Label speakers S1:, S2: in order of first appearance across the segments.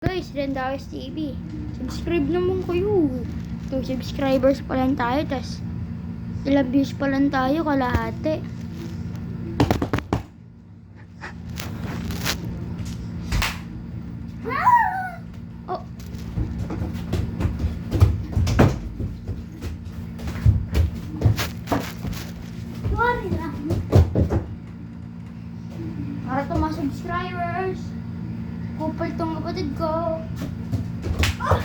S1: Guys, Rendawes TV. Subscribe naman kayo. 2 subscribers pa lang tayo, tas ilang views pa lang tayo, kalahati. Oh. Sorry lang. Para to mga subscribers. Kupal tong kapatid ko. Ah!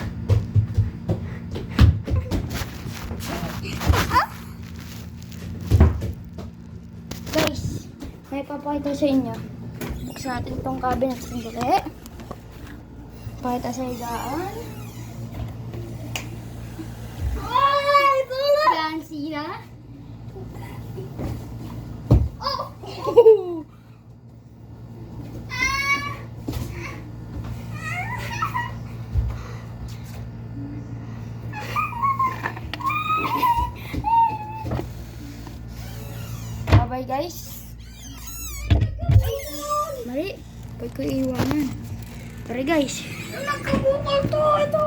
S1: Guys, may papakita sa inyo. Buksan natin itong cabinet sandali. Pakita sa higaan. Ay! Tulad! Fancy na. Oh! Bye guys. Mari, pwede ko iiwanan. Pero guys, nagkabukol to. Ito.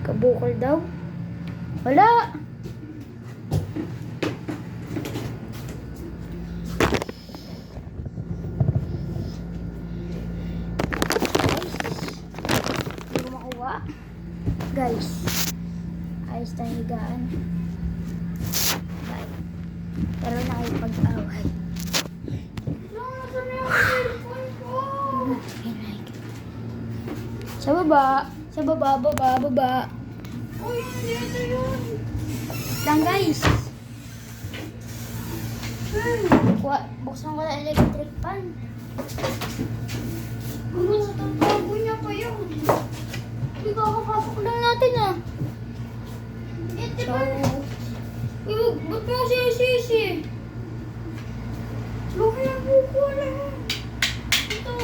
S1: Kabukol daw. Wala. Hindi ko makuha. Guys, ayos tayong higaan. Pero nakipag-away. Sa baba. Sa baba, baba. Uy, dito yun. Lang guys. Buksan ko na electric fan. Tatago niya pa yun. Hindi kakapasok lang natin ah. So, ba't mo sisi? Laki ang buko lang. Ito.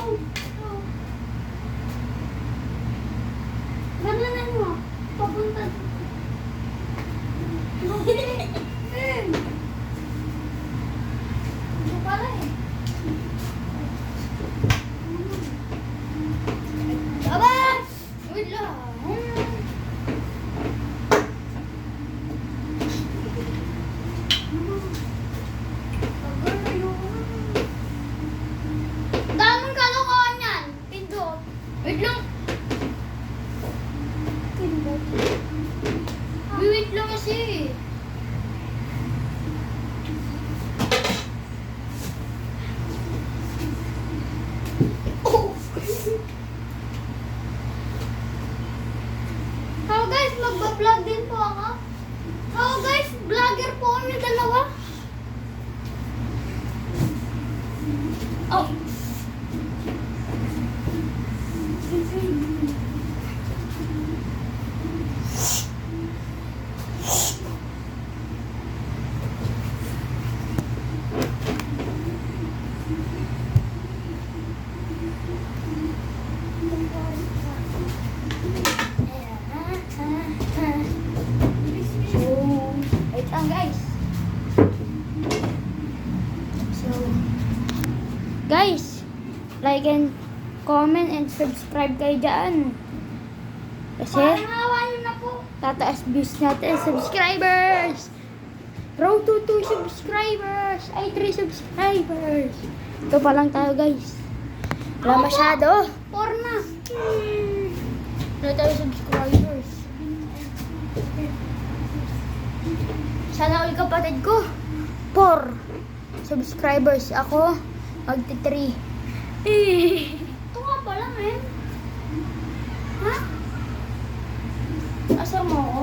S1: Gananan mo. Papunta. Ito pala eh. Abang! Wait lang. Daming kalokohan yan. Pindot. Wait lang. Pindot. Wait lang kasi. Oh. So guys, magba-vlog din po ako. So guys, vlogger po kami dalawa. Oh. Wait lang guys. So, guys, like and comment and subscribe kayo dyan. Kasi, tataas views natin subscribers. Road to 2 subscribers. Ay, 3 subscribers. Ito pa lang tayo guys. Wala masyado. 4 na. Wala tayo subscribers. Sana all kapatid ko 4 subscribers. Ako magti-3. Ito nga pala eh. Ha? Asa mo ako?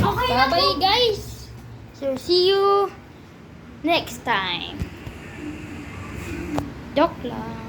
S1: Okay na to. Bye guys. So see you next time. Joke lang.